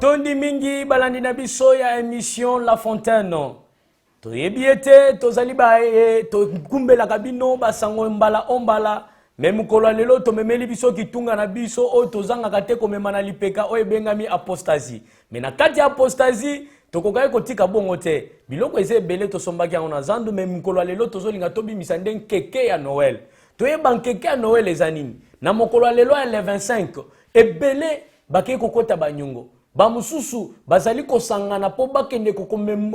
Tondi mingi balandi na biso ya émission La Fontaine. Toyebiete tozali bae to kumbela kabino basango mbala ombala même kolo lelo to memeli biso kitunga na biso o tozanga kate ko memana lipeka o ebengami apostasie. Mais na kati apostasie tokokai kotika bongo te. Biloko eze belé to sombaki yango na zandu même kolo lelo tozolinga tobi misande nkeke ya Noël. Toyeba nkeke ya Noël ezanini. Na mokolo lelo ya le 25 ebele bakei kokota banyungo. Bamususu bazali kosangana po bakende ko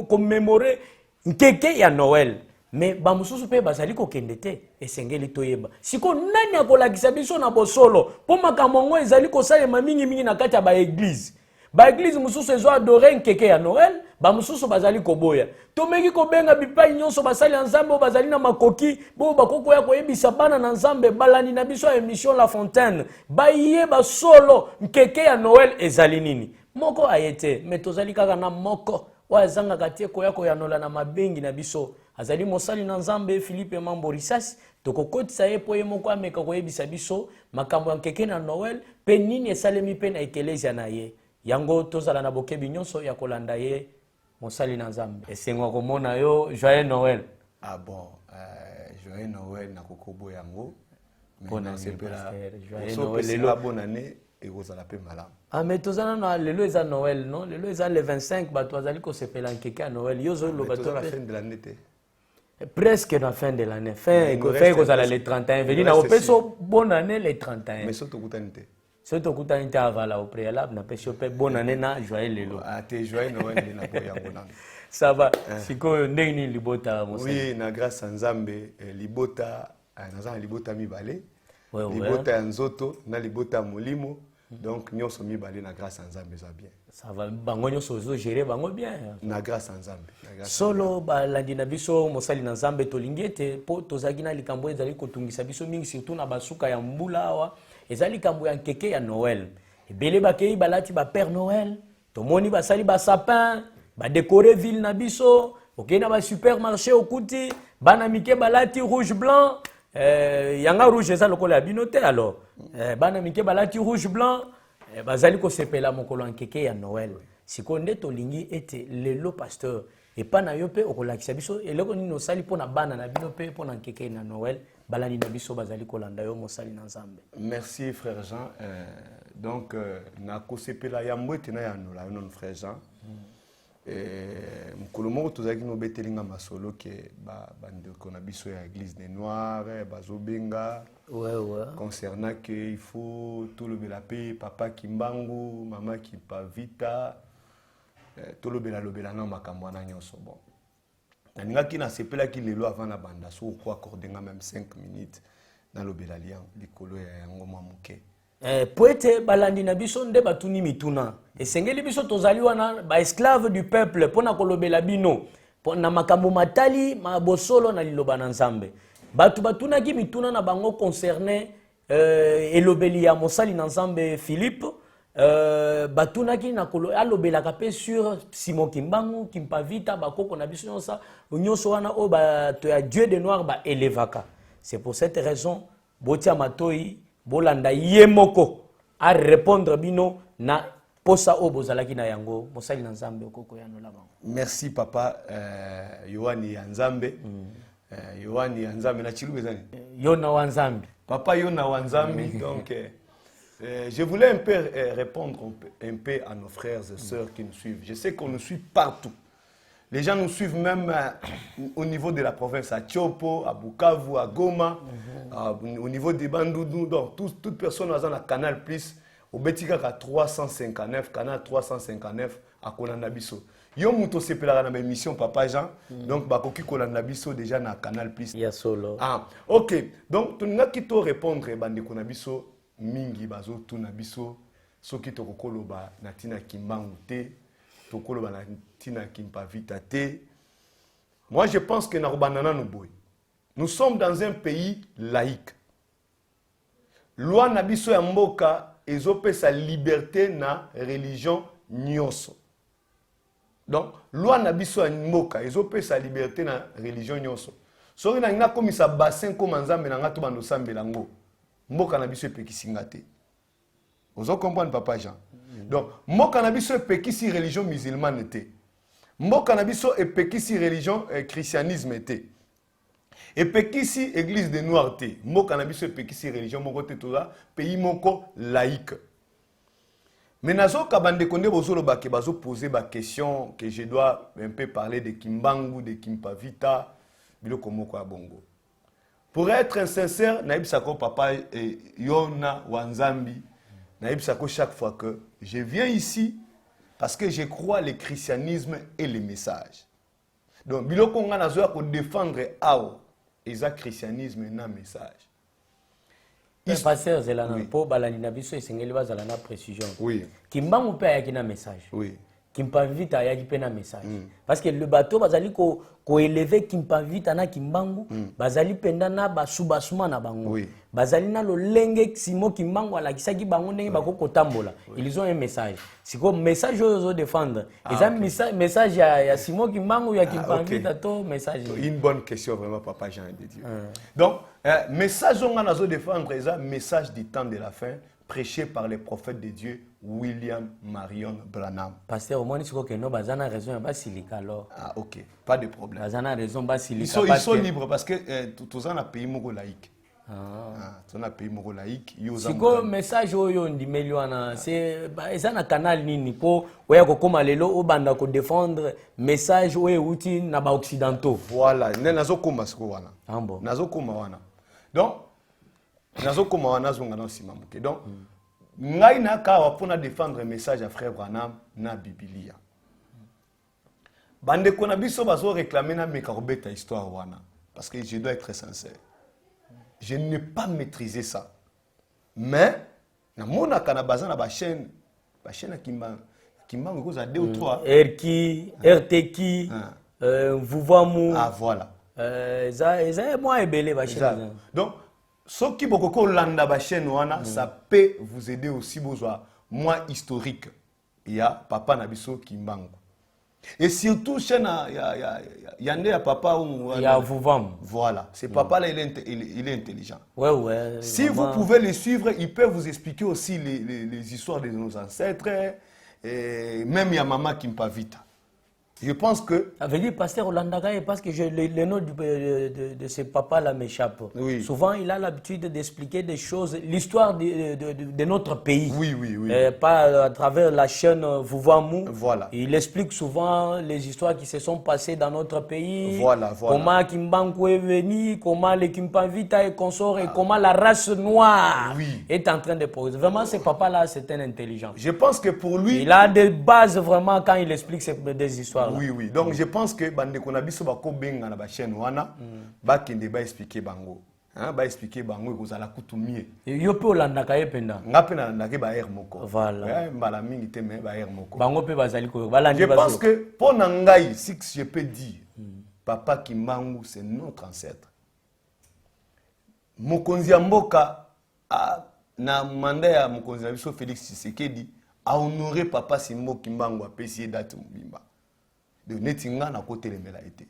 commémorer nkeke ya Noël. Mais bamususu pe bazali kokende te esengeli toyeba. Siko nani akolakisa biso na bosolo po makambo ngo ezali kosalema mingi na kati ya ba église. Ba église mususu ezo adorer nkeke ya Noël, bamususu bazali koboya. Tomeki kobenga bipai nyonso basali nzambe bazali na makoki bo bakoko ya koyebisa bana na nzambe balani na biso émission La Fontaine. Bayeba solo nkeke ya Noël ezali nini. Moko ayete mais tozali kaka na moko wa zanga katie koyako ya nola na mabengi na biso azali mosali na nzambe Philippe Mambo Risasi tokokotisa ye po ye moko ameka koyebisa biso makambo ya nkeke na Noël pe nini esalemi pe na eklezia na ye yango tozala na bokebi nyonso ya kolanda ye mosali na nzambe esengo komona yo joyeux Noël. Ah bon, joyeux Noël na kokobo yango bonne année joyeux Noël bonne année et vous allez malam. Ah mais tozana na lelo eza Noël non lelo eza le 25 bato azali ko sepela nkeke Noël yozo lo bato la fin de l'année presque la fin de l'année fin kozala le 31 veli na opeso bonne année le 31 mais surtout kutanite surtout kutanite avala au préalable na peso pe bonne année na joyeux lelo ah te joyeux Noël na boya bonana ça va siko ndeni libota mo oui na grâce à Nzambe libota na libota mibale libota ya nzoto na libota molimo. Donc nous sommes mis na grâce à Nzambe ça bien. Ça va bango nyonso zo gérer bango bien. Na grâce à Nzambe. Solo ba landi na biso mosali na Nzambe tolingete po tozaki na likambo ezali kotungisa biso mingi surtout na basuka ya mbula awa ezali likambo ya nkeke ya Noël. Ebele bakei balati ba Père Noël, tomoni basali ba sapin, ba décorer ville na biso, okena ba supermarché okuti, bana mike balati rouge blanc. Yanga rouge eza lokola ya bino te alors bana mike balati rouge blanc bazali ko sepela mokolo nkeke ya Noël siko nde tolingi ete lelo pasteur et pa na yo pe okolakisa biso eloko nini osali pona bana na bino pe pona nkeke na Noël balani na biso bazali kolanda yo mosali na Nzambe. Merci frère Jean. Donc na ko sepela ya mbwete na ya nola non frère Jean. Mokolo moko tozalaki no betelinga masolo ke bandeko na biso ya église des noirs bazobenga concernant que il faut tout le belape papa Kimbangu mama Kipavita tout le lobela na makambo na nyonso bon ningaki na sepelaki lelo avant na banda so ko accorder même 5 minutes na lobela lian likolo ya yango mamuke. Poete balandi na biso nde batuni mituna esengeli biso tozali wana ba esclave du peuple pona kolobela bino na makambo matali mabosolo na liloba na Nzambe batu batunaki mituna na bango concerné elobeli ya mosali na Nzambe Philippe batunaki na kolo alobela kapé sur Simon Kimbangu Kimpavita bakoko na biso nyonso wana o bato ya Dieu de noir ba elevaka. C'est pour cette raison botia matoi bolanda yemoko a répondre bino na posa obozalaki na yango mosali na Nzambe okoko ya nola bango. Merci papa Yohani ya Nzambe. Yohani ya Nzambe na chilu bezani. Yona wa Nzambe. Papa Yona wa Nzambe donc je voulais un peu répondre un peu à nos frères et sœurs qui nous suivent. Je sais qu'on nous suit partout. Les gens nous suivent même au niveau de la province, à Tchopo, à Bukavu, à Goma, au niveau des Bandoudou. Donc, toute personne dans le canal plus, au Betika 359, canal 359, à Konanabiso. Yo muto sepela na émission Papa Jean, donc bakoki Konanabiso déjà na canal plus. Ya solo. Ah, ok. Donc, tu n'as qu'à répondre, bande Konabiso, mingi bazo tu nabiso, soki to kokolo ba natina kimbangu te. Moi, je pense que nous sommes dans un pays laïque. Loi nabiso ya mboka ezope sa liberté na religion nyonso. Donc, loi nabiso ya mboka ezope sa liberté na religion nyonso. Soki na ngina komisa bassin comme Nzambe na ngato bando sambela ngo. Mboka nabiso epekisinga te. Vous comprenez, Papa Jean? Donc, mon cannabis est péquissi religion musulmane était. Mon cannabis est péquissi religion christianisme était. Et péquissi église des noirs était. Mon cannabis est péquissi religion mon côté tout là, pays moko laïque. Mais nazo kabande konde bozolo ba ke bazo poser ba question que je dois un peu parler de Kimbangu, de Kimpavita, biloko moko ya bongo. Pour être sincère, naïb sako papa Yona Wanzambi, naïb sako chaque fois que je viens ici parce que je crois le christianisme et le message. Donc biloko nga nazo ko défendre ao eza christianisme na message. Pasteur Zelana, pour balanina biso esengeli bazala na précision. Oui. Kimbangu pe ayaki na message. Oui. Kimpavita ayaki pe na message. Parce que le bateau bazali ko élever Kimpavita na Kimbangu, bazali penda na basubasuma na bango. Oui. Bazali na lo lenge simo Kimbangu ala kisaki bango ndenge bako kotambola. Ils ont un message. Siko message ozo défendre. Ils ont message ya simo Kimbangu ya Kimpavita to message. Une bonne question vraiment papa Jean de Dieu. Donc message on a défendre c'est un message du temps de la fin prêché par les prophètes de Dieu William Marion Branham. Pasteur, au moins, il faut que nous ayons raison, basilika alors. Ah, ok, pas de problème. Nous avons raison, basilika. Ils sont libres parce que tous en a pays moko laïque. Tous en a pays moko laïque. Si le message oyo ndi meliwana, c'est un canal nini pour oya ko koma lelo obanda ko défendre message oyo uti na ba occidentaux. Voilà, nazo koma siko wana. Ambo. Nazo koma wana. Donc nazo koma wana zonga na sima moke. Donc ngai na kawa pour défendre un message à frère Branham na Biblia. Bande ko na biso bazo réclamer na mekarobeta histoire wana parce que je dois être sincère. Je n'ai pas maîtrisé ça. Mais na mona kana bazana ba chaîne à Kimbangu ko za 2 ou 3 RK, RTK, Vuvamu. Ah voilà. Ça moi ebele ba chaîne. Donc ce qui beaucoup landa ba chaîne wana ça peut vous aider aussi besoin moi historique. Il y a papa Nabiso Kimbangu. Et surtout chaîne yande ya papa ou il y a Vuvamu. Voilà, c'est papa là il est intelligent. Ouais. Si vous pouvez les suivre, il peut vous expliquer aussi les histoires de nos ancêtres et même il y a maman Kimpavita. Je pense que... Ça veut dire pasteur Olandagaï, parce que le nom de ce papa-là m'échappe. Oui. Souvent, il a l'habitude d'expliquer des choses, l'histoire de notre pays. Oui. Pas à travers la chaîne Vuvamu. Voilà. Il explique souvent les histoires qui se sont passées dans notre pays. Voilà. Comment Kimbangu est venu, comment les Kimpavita et consorts, et comment la race noire est en train de progresser. Vraiment, ce papa-là, c'est un intelligent. Je pense que pour lui... Il a des bases vraiment quand il explique des histoires. Oui. Donc je pense que bande konabiso bako benga na ba chaîne wana ba kende ba expliquer bango. Hein, ba expliquer bango ko zala kutumie. Yo pe olanda ka yependa. Ngape na ndake ba air moko. Voilà. Mbala mingi te me ba air moko. Bango pe bazali ko balandi baso. Je pense que pour ngai si je peux dire papa Kimbangu c'est notre ancêtre. Mokonzi ya mboka na manda ya mokonzi na biso Félix Tshisekedi a honoré papa Simbo Kimbangu a pesi date mobimba. De netinga na côté lemela été.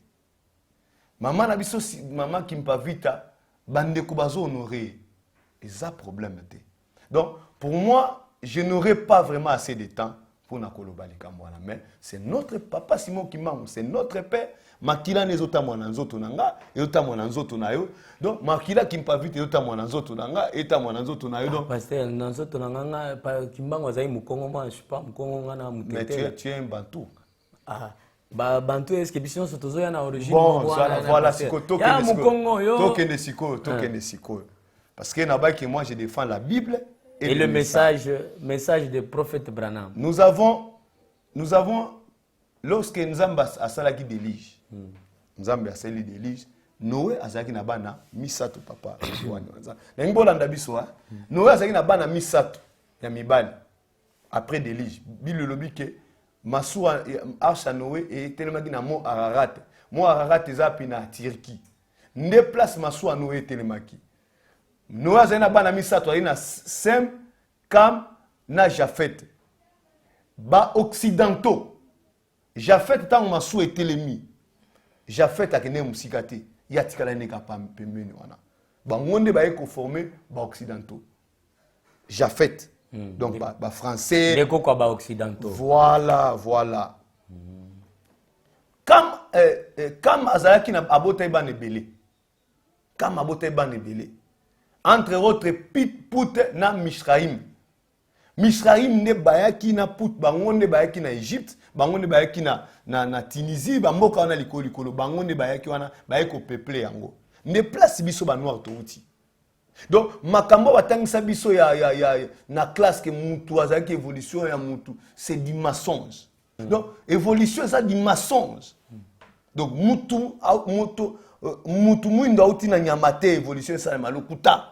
Maman na biso maman Kimpavita bande ko bazo honorer eza problème té. Donc pour moi, je n'aurais pas vraiment assez de temps pour na koloba likamwana mais c'est notre papa Simon Kimbangu, c'est notre père. Makila nezota mwana nzoto nanga, ezota mwana nzoto na yo. Donc makila Kimpavita ezota mwana nzoto nanga, eta mwana nzoto na yo donc pasteur nzoto nanga Kimbangu azai mukongo moi je sais pas mukongo ngana mutete. Mais tu es un bantou. Bantu est-ce que biso so tozo ya na origine bon voilà siko tokende siko parce que na que moi je défends la Bible et le message du prophète Branham. Nous avons lorsque Nzamba a salaki délige Nzamba a salaki délige Noé azaki na bana misato papa na ngbolanda biso Noé azaki na bana misato ya mibali après délige Bible lobi ke Massoua Archa Noé et tellement na mo Ararat. Mo Ararat ezapi na Turquie. Ne place Massoua Noé telemaki. Noé zena bana misato na Sem, Cam na Japhet. Ba occidentaux. Japhet tant Massoua et telemi. Japhet akene musikate. Ya tikala ne kapam pembeni wana. Ba ngonde ba eko formé ba occidentaux. Japhet Donc, français. Les quoi occidentaux. Voilà. Comme Azalaki n'a abota ban ebele. Comme abota ban ebele. Entre autres Pit Put na Mishraim. Mishraim ne bayaki na Put, bango ne bayaki na Égypte, bango ne bayaki na Tunisie, bamboka wana likolo, bango ne bayaki wana bayeko peuple yango. Ne place biso ba noir to uti. Donc makambo batangisa biso na classe que mutu azaki évolution ya mutu, c'est du mensonge. Donc évolution ça du mensonge. Donc mutu mundo auti na nyamate évolution ça na lokuta.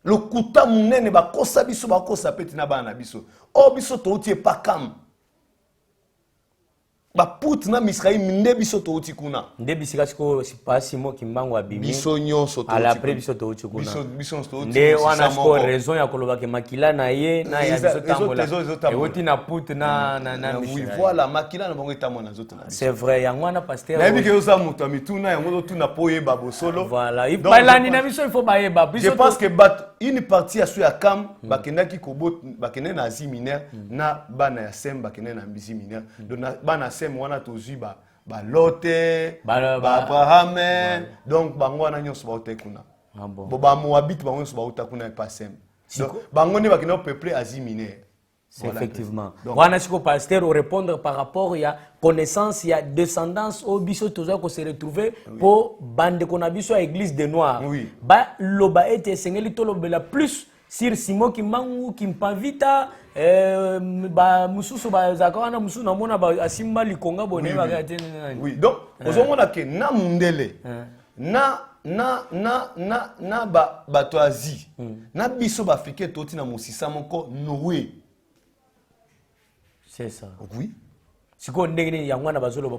Lokuta munene bakosa biso bakosa peti na bana biso. O biso to uti pas kam. Ba put na Misraïm nde biso to uti kuna. Nde bisika siko sipasi mo kimbango abimi. Biso nyonso to uti. Ala pre biso to uti kuna. Biso to uti. Nde wana siko raison ya koloba ke makila na ye na ya biso tambola. E uti na put na oui voilà makila na bango etamona na zoto na biso. C'est vrai yango na pasteur. Na bi ke osa mutu mituna yango to na poye babo solo. Voilà, il balani na biso il faut baye ba biso. Je pense que une partie à sous ya kam bakendaki kobot bakende na Asie mineure na bana ya sem bakende na Asie mineure. Donc bana sem wana tozui ba Lote ba Abraham donc bango wana nyonso ba otekuna. Ah bon. Bo ba Moabit bango nyonso ba otakuna pa sem. Donc bango ne bakende peuple Asie mineure. C'est voilà, effectivement. Wana siko pasteur répondre par rapport il y a connaissance il y a descendance au biso toza ko se retrouver pour bande qu'on a biso à église des noirs. Oui. Ba loba ete sengeli to lobela plus sur Simon Kimbangu Kimpavita ba mususu ba zakwana mususu na mona ba asimba likonga bone ba ga tene. Oui. Donc ozomona ke na mundele na bato Asie na biso ba Africain toti na musisa moko Noé. C'est ça. Oui.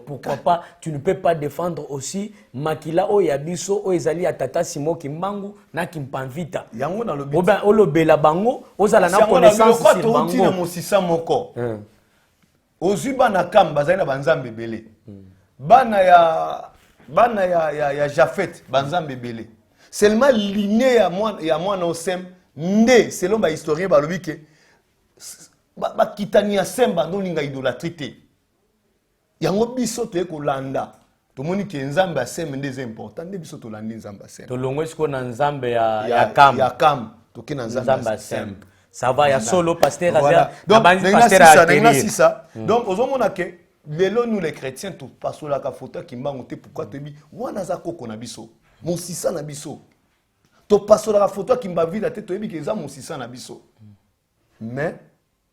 Pourquoi pas tu ne peux pas défendre aussi makila o yabiso o ezali atata Simon Kimbangu na Kimpavita. Yango na lobi. Oba olobela bango ozala na connaissance sur bango. Na musisa moko. Ozuba na kam bazali na banzambe belé. Bana ya Jafet banzambe belé. Seulement lignée ya moi osem ndé selon ba historien ba lobi ke ba kitani ya semba ndo linga idolatrité. Yango biso to ekolanda. To moni ke nzambe ya sembe ndeze important nde biso to landi nzambe ya sembe. To longwe siko na nzambe ya kam. Ya kam. To ke na nzambe ya sembe. Ça va ya solo pasteur Azia. Donc pasteur a ça. Donc ozomona ke lelo nous les chrétiens to pasola ka photo kimbango te pourquoi te bi wana za koko na biso. Mon sisa na biso. To pasola ka photo kimbavila te to yebi ke za mon sisa na biso. Mais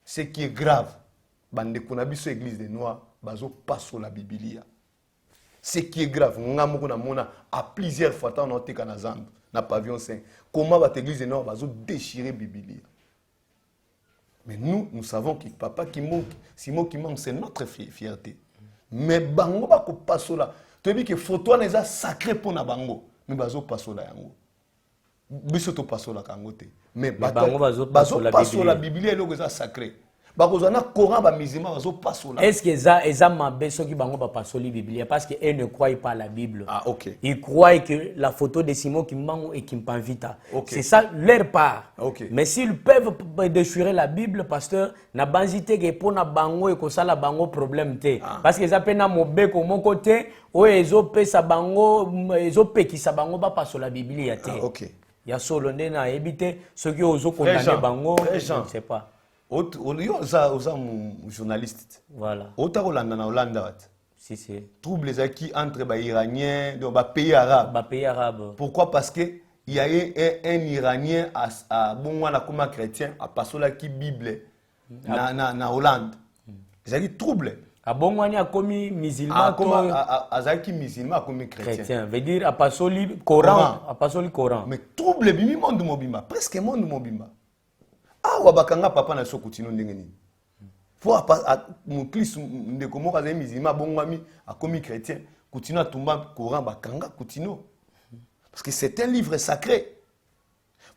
ce qui est grave, bande konabiso église des noirs, bazo passo la Biblia. Ce qui est grave, ngamoko na mona à plusieurs fois tant on teka na zambe, na pavillon saint. Comment va l'église des noirs bazo déchirer Biblia. Mais nous savons que papa qui manque, Simon qui manque, c'est notre fierté. Mais bango ba ko passo la. Tu dis que photo na eza sacré pour na bango, mais bazo passo la yango. Biso to passo la kangote. Mais bango bazo passo la Biblia eloko eza sacré. Bakozana Coran ba musulman bazo passo la. Est-ce que eza mabe soki bango ba passo la Biblia parce que eux ne croient pas à la Bible. Ah OK. Ils croient que la photo de Simon Kimbangu et Kimpavita. Okay. C'est ça leur part. Okay. Mais s'ils peuvent déchirer la Bible pasteur na banzité que pour na bango et ko sala bango problème té parce que ça pena mobe ko mon côté o ezo pesa bango ezo pekisa bango ba passo la Biblia té. Ah, OK. Ya solo nde na ebité ceux qui ozo condamner bango je ne sais pas. Oza journaliste. Voilà. Ota Hollande na Hollande wat. Si c'est troubles qui entre les Iraniens donc pays arabes. Pays arabe. Pourquoi? Parce que il y a un Iranien à Bongwana comme chrétien à passer qui Bible na Hollande. Ils dit trouble. À Bongwani a commis musulman comme Azaki musulman a commis chrétien. Veut dire à passer Coran, à passer le Coran. Mais trouble bimi monde mobimba, presque monde mobimba. Ah wabakanga papa na so continue ndengeni. Faut mon Christ ndeko mo kaza musulman bongwami a commis chrétien, continue à tomber Coran bakanga continue. Parce que c'est un livre sacré.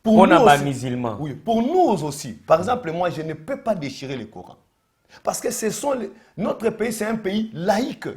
Pour nous aussi, musulmans. Oui, pour nous aussi. Par exemple, moi, je ne peux pas déchirer le Coran. Parce que notre pays, c'est un pays laïque.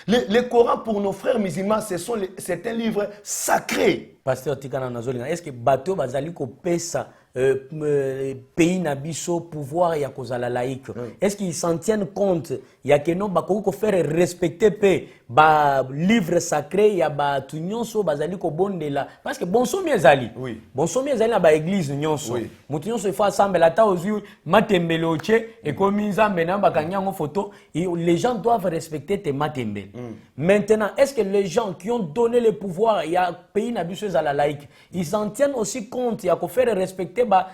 Le Coran, pour nos frères musulmans, c'est un livre sacré. Pasteur Tikana Nazolinga, est-ce que Bateau Bazali ko pesa pays nabiso pouvoir ya kozala laïque. Est-ce qu'ils s'en tiennent compte? Il y a que non ba ko faire respecter pe ba livre sacré ya ba tu nyonso bazali ko bondela parce que bon somi ezali. Oui. Bon somi ezali na ba église nyonso. Oui. Mutu nyonso faut assembler ata ozu matembele oche et comme nzambe na ba kanyango photo, les gens doivent respecter tes matembele. Maintenant, est-ce que les gens qui ont donné le pouvoir il y a pays nabiso ezala laïque, ils s'en tiennent aussi compte, il y a ko faire respecter ba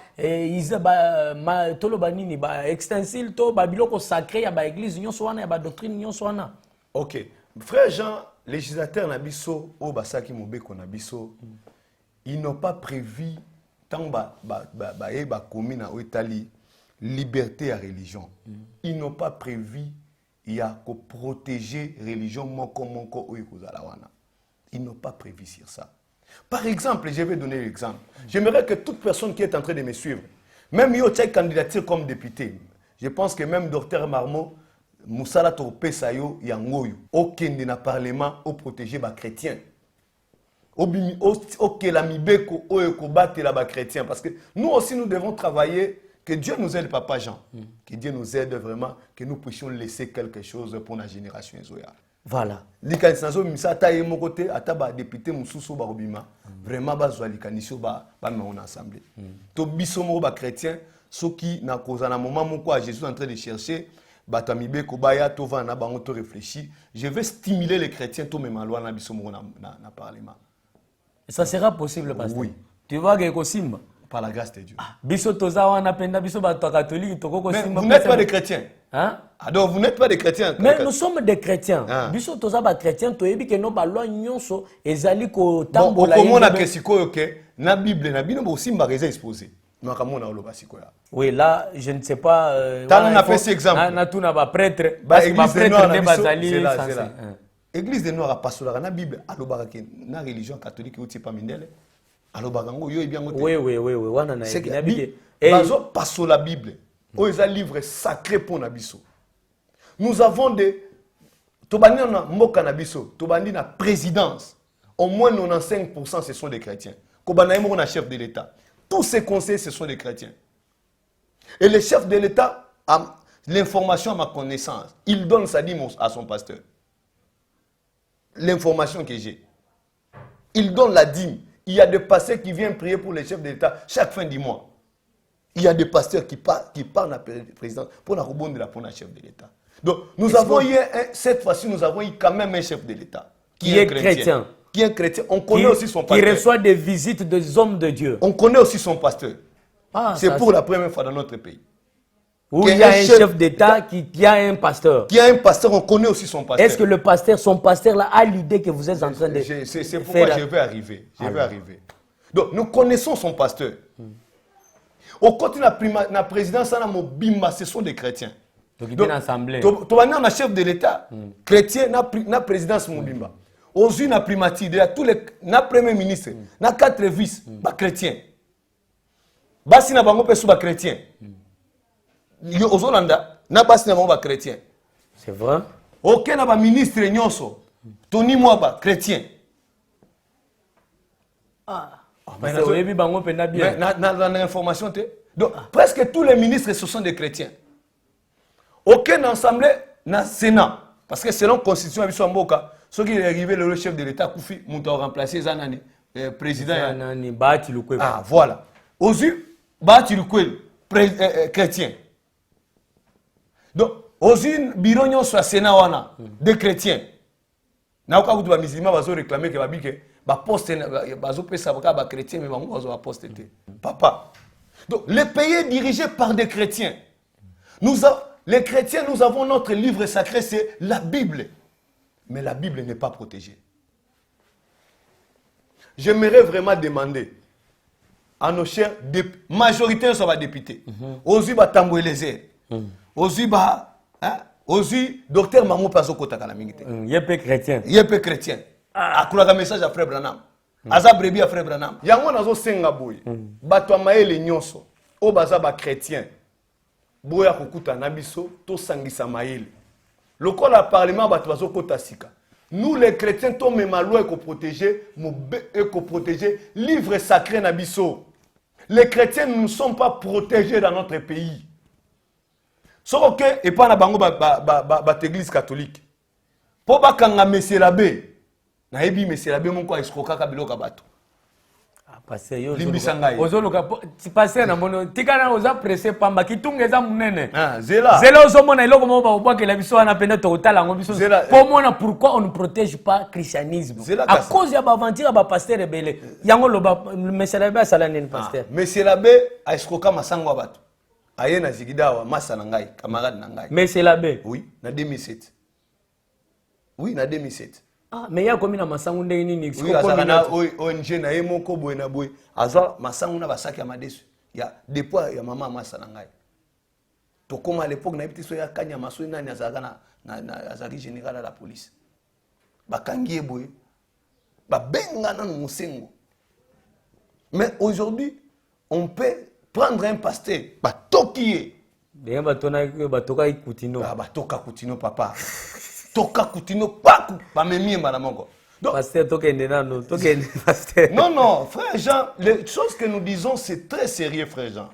tolo banini ba extensile to ba biloko sacré ya ba église nyonso wana ya ba doctrine nyonso wana. OK. Frère Jean, législateur nabiso o basaki mobeko nabiso, ils n'ont pas prévu tant ba commune na Italie liberté à religion. Ils n'ont pas prévu il y a que protéger religion moko o ikozala wana. Ils n'ont pas prévu sur ça. Par exemple, je vais donner l'exemple. J'aimerais que toute personne qui est en train de me suivre, même yo tchèque candidature comme député, je pense que même Dr Marmo, Moussala Torpe Sayo, Yangoyo, aucun de na parlement au protéger les chrétiens. Ok, la mibeko, o battre la chrétien. Parce que nous aussi, nous devons travailler. Que Dieu nous aide, Papa Jean. Que Dieu nous aide vraiment, que nous puissions laisser quelque chose pour la génération Zoya. Voilà. Likansanzo misa ta yemo côté ataba député mususu ba obima vraiment bazwa likanisho ba on assemblée. To biso mo ba chrétien soki na koza na moment moko à Jésus en train de chercher batamibe ko baya to va na bango to réfléchir, je vais stimuler les chrétiens to même loi na biso mo na parlement. Ça sera possible pasteur. Oui. Tu vois que kosimba par la grâce de Dieu. Biso toza wana penda biso ba catholique to ko simba. Vous n'êtes pas des chrétiens. Hein? Alors vous n'êtes pas des chrétiens. Mais nous sommes des chrétiens. Biso toza ba chrétiens to yebi ke no ba loi nyonso ezali ko tambola. Comment na kesiko yoke na Bible na bino bo simba reza exposé. Makamona oloba sikoya. Oui, là je ne sais pas Tant on a fait cet exemple. Na tuna ba prêtre parce que ba prêtre ne bazali c'est là. Église des Noirs a pastola na Bible alobaka ke na religion catholique uti pa mindele. Alobaka ngo yo ebia ngote. Oui, wana na bibé. Bazo passo la Bible. O eza livre sacré pour na biso. Nous avons des tobani na mboka na biso, tobani na présidence. Au moins 95% ce sont des chrétiens. Kobana yemo na chef de l'État. Tous ces conseillers ce sont des chrétiens. Et le chef de l'État a l'information à ma connaissance. Il donne sa dîme à son pasteur. L'information que j'ai. Il donne la dîme. Il y a des pasteurs qui viennent prier pour les chefs de l'État chaque fin du mois. Il y a des pasteurs qui partent à la présidence pour la rebondir pour la chef de l'État. Donc, nous avons eu, cette fois-ci, nous avons eu quand même un chef de l'État qui est chrétien. Qui est chrétien. On connaît aussi son pasteur. Qui reçoit des visites des hommes de Dieu. On connaît aussi son pasteur. C'est pour la première fois dans notre pays. Où il y a un chef d'État qui a un pasteur. Qui a un pasteur, on connaît aussi son pasteur. Est-ce que le pasteur, son pasteur là, a l'idée que vous êtes en train de faire? C'est pourquoi je vais arriver. Je vais arriver. Donc, nous connaissons son pasteur. Au côté de la présidence, ce sont des chrétiens. Donc, il y a une assemblée. Tu as un chef de l'État, chrétien, la présidence, aux unes, la primatie, tous les premiers ministres, les 4 vices, chrétiens. Basi na bango pesu ba chrétien. Aux Hollanda, na basi na bango ba chrétien. C'est vrai. OK na ba ministre nyonso. Tony Mwaba chrétien. Mais na information te. Donc presque tous les ministres ce sont des chrétiens. Aucun assemblée na Sénat parce que selon constitution ya biso mboka, ceux qui est arrivé le chef de l'État Koufi monta remplacer Zanani président Zanani Bahati Lukwebo. Ah voilà. Ozu Bahati Lukwebo chrétien. Donc ozu bureau nyonso Sénat wana des chrétiens. Na ka kutu ba musulman bazo réclamer que babike ba poste bazo pesa ba chrétien mais bango bazo ba poste te. Papa. Donc les pays dirigés par des chrétiens. Les chrétiens, nous avons notre livre sacré, c'est la Bible. Mais la Bible n'est pas protégée. J'aimerais vraiment demander à nos chers majoritaires sont députés. Ozu ba tamboueleze. Ozu ba ozu docteur Mamou Pazo Kota Kalamingite. Yepé chrétien. Yepé chrétien. Akula message à frère Branham. Aza brebi à frère Branham. Yango nazo senga boy. Bato maele nyonso. O baza ba chrétien. Boya kokuta na biso to sangisa maele. Lokola parlement bato bazo kota sika. Nous les chrétiens to mema loi ko protéger livre sacré na biso. les chrétiens ne sont pas protégés dans notre pays. Sauf que, et pas na bango l'église catholique. Pour que Monsieur l'abbé, na ebi Monsieur l'abbé mon ko escroka ka biloko bato. Pasteur yo Ozoloka. Pasteur na mono tikana oza pressé pamba kitungeza munene. Zela. Zela ozomona iloko mo ba obwa ke la biso na penda to otala ngo biso. Pour moi pourquoi on ne protège pas christianisme? À cause ya ba aventure ba pasteur rebelle. Yango loba Monsieur l'abbé asala nini pasteur? Monsieur l'abbé a escroka masango bato. Aye na zigidawa masa na ngai, camarade na ngai. Monsieur l'abbé. Oui, na 2007. Oui, na 2007. Ah, mais il y a combien de masangu ndeni ni oui, azana ONG na yemo ko boye na boye. Azwa masangu na basaki ya madesu. Ya depuis ya mama masa na ngai. To koma à l'époque na bitiso ya kanya maso nani azaka na azaki général à la police. Bakangi boye. Ba benga na musengo. Mais aujourd'hui, on peut prendre un pasteur, batokiye. Bien batona batoka ikutino. Batoka kutino papa. Toka kutino paku ba memi mbala moko. Pasteur tokende nano, tokende pasteur. Non non, frère Jean, les choses que nous disons c'est très sérieux frère Jean.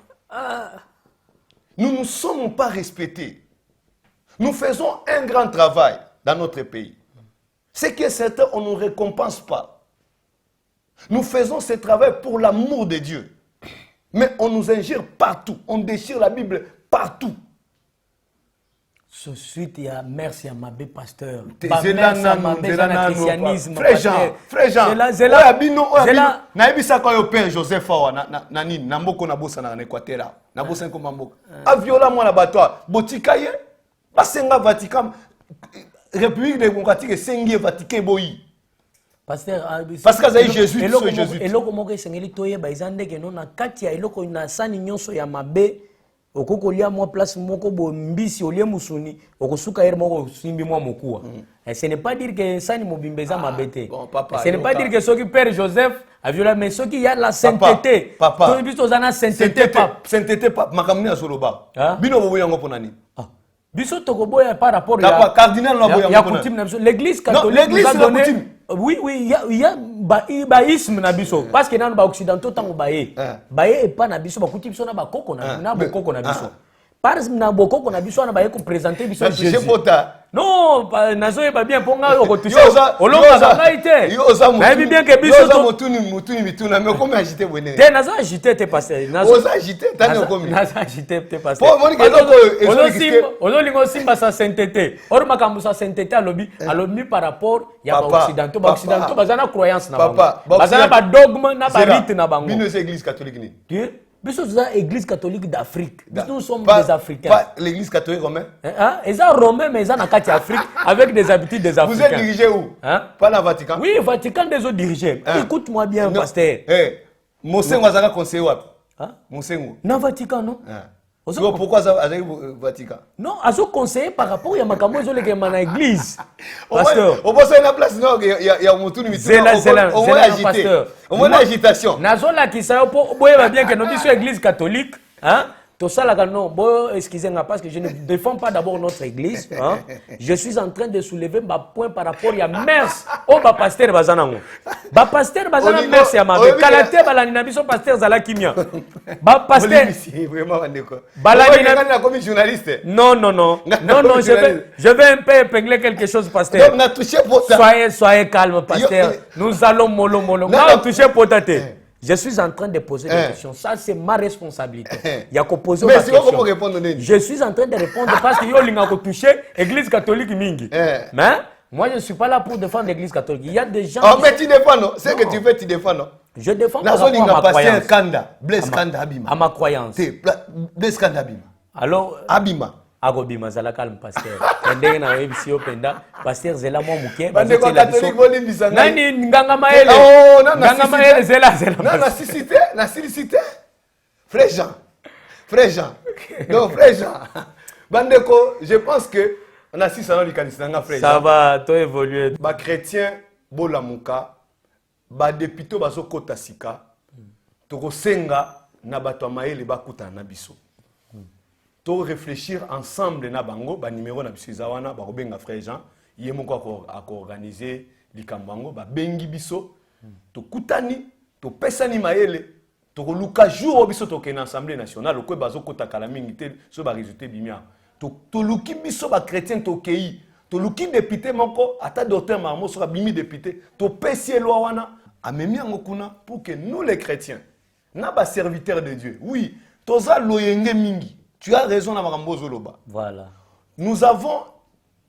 Nous ne sommes pas respectés. Nous faisons un grand travail dans notre pays. Ce qui est certain, on ne nous récompense pas. Nous faisons ce travail pour l'amour de Dieu. Mais on nous ingère partout. On déchire la Bible partout. Ce suite, il y a merci à Mabé pasteur. Merci à Mabé christianisme. Frère Jean. Na ebisa ko yo père Joseph Awa na nini na mboko na bosa na Équateur. Na bosa ko mamboko. A viola mwana bato. Botika ye. Basenga Vatican. République démocratique sengi Vatican boyi. Pasteur, parce que c'est Jésus, c'est Jésus. Et loko moko esengeli toye ba izande ke non na kati ya eloko na sani nyonso ya mabe okokolia mo place moko bo mbisi olie musuni okosuka yer moko simbi mo mokuwa. Et ce n'est pas dire que sani mobimbeza mabete. Ce n'est pas dire que ceux qui père Joseph a violé mais ceux qui y a la sainteté. Papa. To biso zana sainteté papa. Sainteté papa makamni asoloba. Bino bobo yango ponani. Biso tokoboya par rapport à cardinal l'église catholique nous a donné. Oui, il y a baïsme na biso parce que dans ba occidentaux tango baé et pas na biso ba kuti biso na ba koko na bokoko na biso parce na bokoko na biso na baé ko présenter biso Jésus non nazo ba bien ponga ko toucher olonga ba ité na bien que biso motuni mituna mais comment agiter bonne te nazo agiter te passer nazo agiter tane ko mi nazo agiter te passer pour moni que ozolingo simba sa sainteté or makambo sa sainteté alobi par rapport ya ba occidentaux bazana croyance na bango bazana ba dogme na ba rite na bango bino église catholique ni biso za église catholique d'Afrique nous sommes des africains pas l'église catholique romaine ils sont romains mais ils sont en Afrique avec des habitudes des africains. Vous êtes dirigé où pas la Vatican. Oui, Vatican des autres dirigés. Écoute-moi bien pasteur. Mosengo azaka conseiller wapi Mosengo na Vatican non pourquoi ça avec Vatican non azo conseiller par rapport ya makambo ezoleka na église pasteur au bossa na place non ya mutuni mituna au moins agitation nazo la kisayo po boyeba bien que no biso église catholique tout ça là non bon excusez-moi parce que je ne défends pas d'abord notre église je suis en train de soulever ma point par rapport ya mers au ba pasteur bazanango ba pasteur bazana mers ya mabe kalate balani na biso pasteur zala kimia ba pasteur vraiment bandeko balani na comme journaliste non je vais un peu épingler quelque chose pasteur donc na touché pour ça soyez calme pasteur nous allons mollo na touché potate. Je suis en train de poser des questions. Ça, c'est ma responsabilité. Il y a qu'à poser des questions. Comment répondre? Je suis en train de répondre parce que il y a touché l'église catholique mingi. Mais moi, je ne suis pas là pour défendre l'église catholique. Il y a des gens. Oh, mais tu défends, non? C'est que tu fais, tu défends, non? Je défends par rapport à ma croyance. Blaise Kanda Abima. À ma croyance. Blaise Kanda Abima. Alors. Abima. Agobima zala calme pasteur. Pendeng na ebisio penda pasteur zela mo muke. Bande ko catholique boli bisanga. Nani nganga maele. Oh non nganga maele zela. Non na silicité. Frère Jean. Non frère Jean. Bande ko je pense que on a 6 ans du kanisa nga frère. Ça va to évoluer. Ba chrétien bolamuka ba député bazo kota sika. To senga na bato maele bakuta na biso. To réfléchir ensemble na bango ba numéro na biso zawana ba robenga frère Jean yemoko a organiser likambango ba bengi biso to kutani to pesani maele tokoluka jour oyo biso tokende na assemblée nationale okoye bazokotaka mingi te so baresultat bimia toluki biso bachrétien tokei toluki député moko ata docteur marmo soki abimi député topesi ye loi wana amemi yango kuna pour que nous les chrétiens na baserviteurs de Dieu oui toza loyenge mingi tu as raison na makambo ozoloba voilà nous avons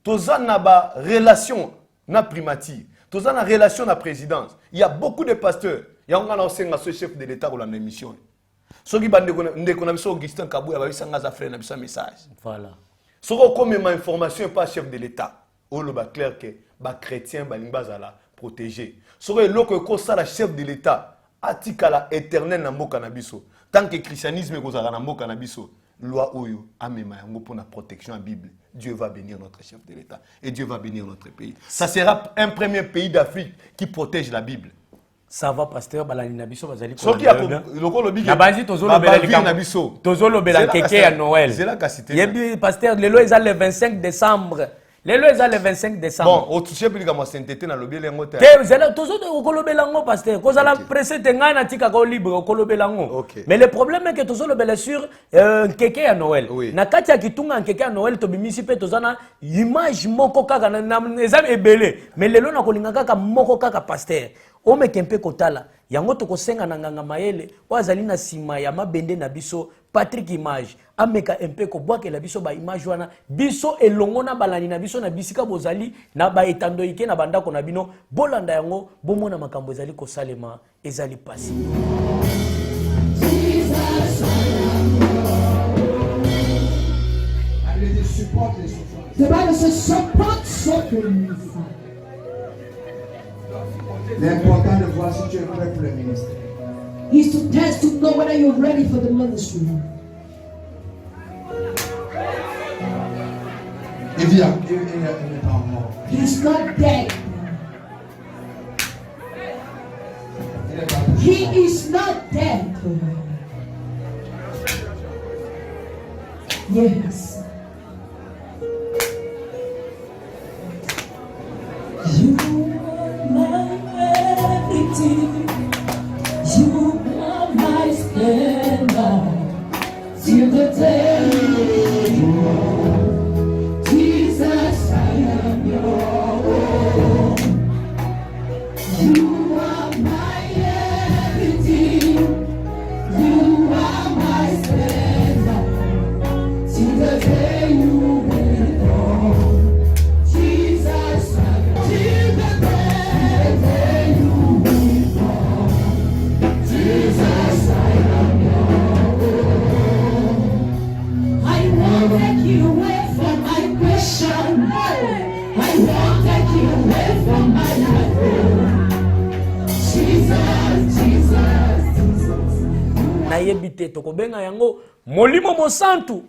toza na ba relation na primature toza na relation na présidence il y a beaucoup de pasteurs yango ngana osenga so chef de l'état kolanda émission soki bandeko na biso Augustin Kabouya babisanga za frère na biso message voilà soko comme ma information pas chef de l'état o lo ba clair que ba chrétien ba lingba zala protégé soko eloko ko sala chef de l'état atikala éternel na mboka na biso tant que christianisme kozala na mboka na biso loi oyo amema yango pour la protection à Bible Dieu va bénir notre chef de l'état et Dieu va bénir notre pays ça sera un premier pays d'Afrique qui protège la Bible. Ça va pasteur balani na biso bazali ko lokolo bigi na banzi tozolobela likambo tozolobela keke ya Noël yebi pasteur lelo eza le 25 décembre lelo eza le 25 décembre bon otouché plus comme sainteté na lobele ngo te zela tozokolobela ngo pasteur kozala pressé te ngana na tika ko libre kolobela ngo mais le problème est que tozolobela sur keke ya Noël na kati ya kitunga keke ya Noël tobimisi pe tozana image moko kaka na eza ebele mais lelo na kolinga kaka moko kaka pasteur ome kempe kotala yango tokosenga na nganga mayele wazali na sima ya mabende na biso Patrick Image ameka empe ko bwakela biso ba image wana biso elongo na balani na biso na bisika bozali na ba etando ike na bandako na bino bolanda yango bomona makambo ezali ko salema ezali pasi The Bible says support suffering. L'important de voir si tu es prêt pour le ministère. Is to test to know whether you're ready for the ministry. Il n'est pas mort. He's not dead. He is not dead. Yes. You are my everything. You are my splendor. Till the day you are. Jesus, I am your own. You are my everything. You are my splendor. Till the day you will come. Jesus, I am till the day you will come. Jesus, I am your own. I won't take you away from my question. I won't take you away from my life. Jesus, Jesus, Jesus. na yebite tokobenga yango molimo mosantu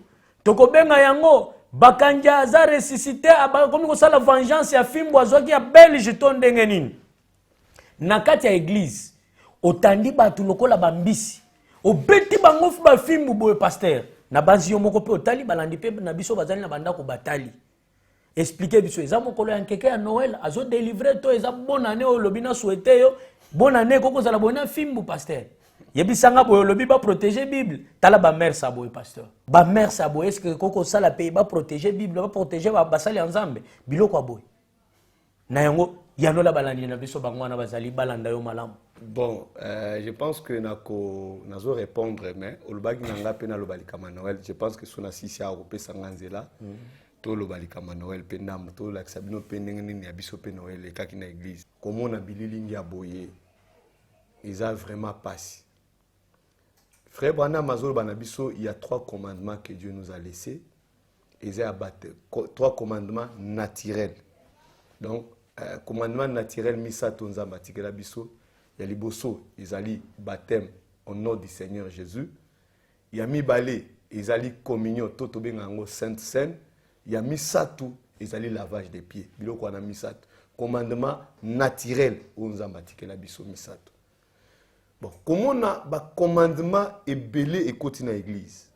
tokobenga yango bakanja za ressuscité abakomi ko sala vengeance ya fimbo azwaki ya Belge to ndenge nini na kati ya église otandi batu lokola bambisi obeti bango fu ba fimbo boye pasteur na banzi yo moko pe otali balandi pe na biso bazali na bandako batali expliquer biso eza mokolo ya nkeke ya Noël azo délivrer to eza bonne année o lobina souhaiter yo bonne année koko zala bona fimbo pasteur yebisanga boye lobi ba protéger Bible tala ba mère sa boye pasteur ba mère sa boye est-ce que koko sala pays ba protéger Bible ba protéger ba basali nzambe biloko boye na yango yanola balandi na biso bangwana bazali balanda yo malamu. Bon, je pense que nazo répondre mais olobaki nanga pe na lobalikama Noël je pense que sona sisi a opé sanganzela to lobalikama Noël pe ndam to la sabino pe ndenge ya biso pe Noël ekaki na église comment na bililingi aboye ils a vraiment passé. Frère Branham Mazol Banabiso, il y a 3 commandements que Dieu nous a laissés. Ils ont abattu 3 commandements naturels. Donc, commandement naturel, Misa Tonza Batikela Biso, il y a Liboso, ils ont baptême au nom du Seigneur Jésus. Il y a Mibale, ils ont communion, Toto Bengango Sainte Seine. Il y a Misatu, ils ont lavage des pieds. Biloko na Misatu. Commandement naturel, Onza Batikela Biso Misatu. Bon, comment on a un commandement et belé et côté dans l'église?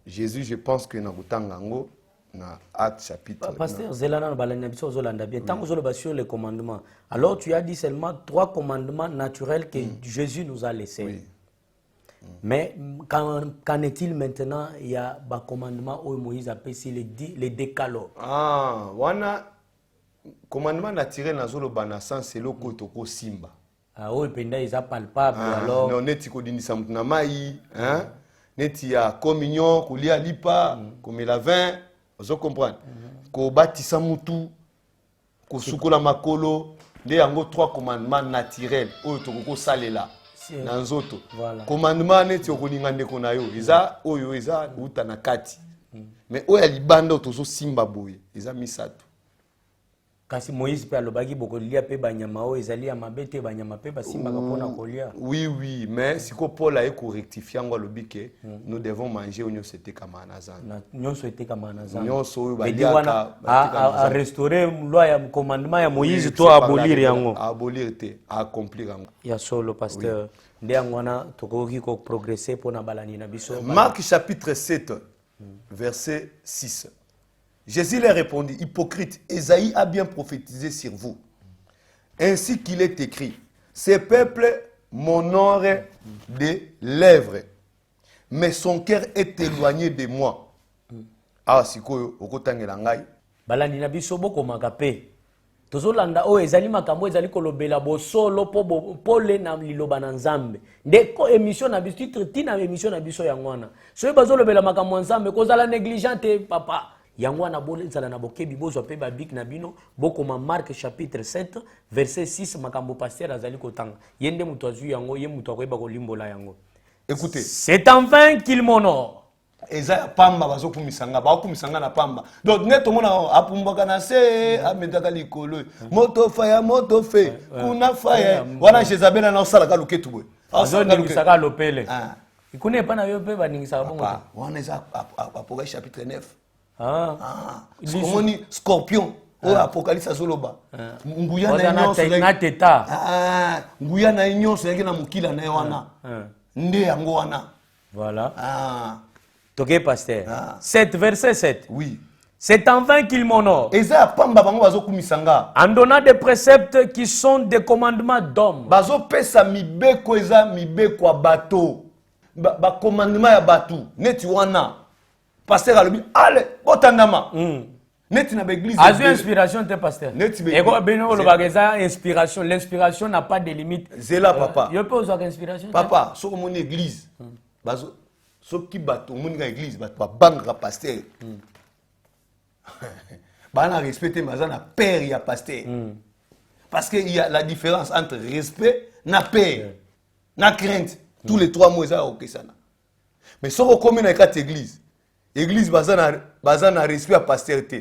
Jésus, je pense que dans Utangango, dans Actes chapitre. Pasteur, Zelana Balana Biso Zolanda bien. Tant que vous sur les commandements, alors tu as dit seulement 3 commandements naturels que Jésus nous a laissés. Oui. Mais qu'en est-il maintenant? Il y a un commandement où Moïse appelle les décalogues. Ah, wana commandement naturel na zolo banasan c'est le kotoko simba. Ah oui, penda ils palpable alors. Non neti ko dinisa mutu na mai, hein? Neti ya communion, kolia lipa, komela vin, vous comprenez? Ko batisa mutu, ko sukola makolo, nde yango 3 commandements naturels oyo tokoko salela. Na nzoto. Voilà. Commandement neti okolinga ndeko na yo, eza oyo eza uta na kati. Mais oyo libanda tozo simba boye, eza misato. Kasi Moïse pe alobaki bokolia pe banyama o ezali ya mabete banyama pe basimba kapona kolia. Oui, mais si ko Paul a rectifié ngo lobike, nous devons manger onyo c'était kama nazan. Nyonso ete kama nazan. Nyonso oyo baliaka a restaurer loi ya commandement ya Moïse to abolir yango. Abolir te, accomplir yango. Ya solo pasteur. Nde ngwana tokoki ko progresser pona balani na biso. Marc chapitre 7 verset 6. Jésus leur répondit, hypocrite, Ésaïe a bien prophétisé sur vous. Ainsi qu'il est écrit, ces peuples m'honorent des lèvres, mais son cœur est éloigné de moi. Ah, si ko okotangela ngai. Balandi na biso boko makape. Tozolanda o ezali makambo ezali kolobela bosolo po le na liloba na Nzambe. Ndeko émission na biso titre tina émission na biso ya ngwana. So bazolobela makambo Nzambe kozala négligente papa. Yangwana bole nzala na bokebi bozo pe babik na bino bokoma Marc chapitre 7 verset 6 makambo pasteur azali kotanga yende mutu azu yango ye mutu akoyeba kolimbola yango. Écoutez, c'est en vain qu'il m'honore. Eza pamba bazo kumisanga ba kumisanga na pamba. Donc neto mona apumbaka na se amedaka likolo. Moto fe kuna faya wana Jezabel na osala ka luketu boy. Azoni ngisaka lopele. Ikune pa na yo pe baningisa bongo. Wana eza Apocalypse chapitre 9. Komoni scorpion o Apocalypse azoloba nguya na nyonso na teta nguya na nyonso yake na mukila na wana nde yango wana voilà toke pasteur 7 verset 7 oui c'est en vain qu'il m'honore eza pamba bango bazokumisanga en donnant des préceptes qui sont des commandements d'hommes bazopesa mibeko eza mibeko ya bato ba commandement ya bato neti wana pasteur alobi allez botandama neti na l'église azu inspiration te pasteur et ko beno lo bageza inspiration l'inspiration n'a pas de limite zela papa yo pe ozo inspiration papa soko moni église bazo soki bato moni ka église bato babanga pasteur bana respecter bazana père ya pasteur parce que il y a la différence entre respect na père na crainte tous les 3 mots ça okesana mais soko komi na quatre église église bazana respect à pasteur te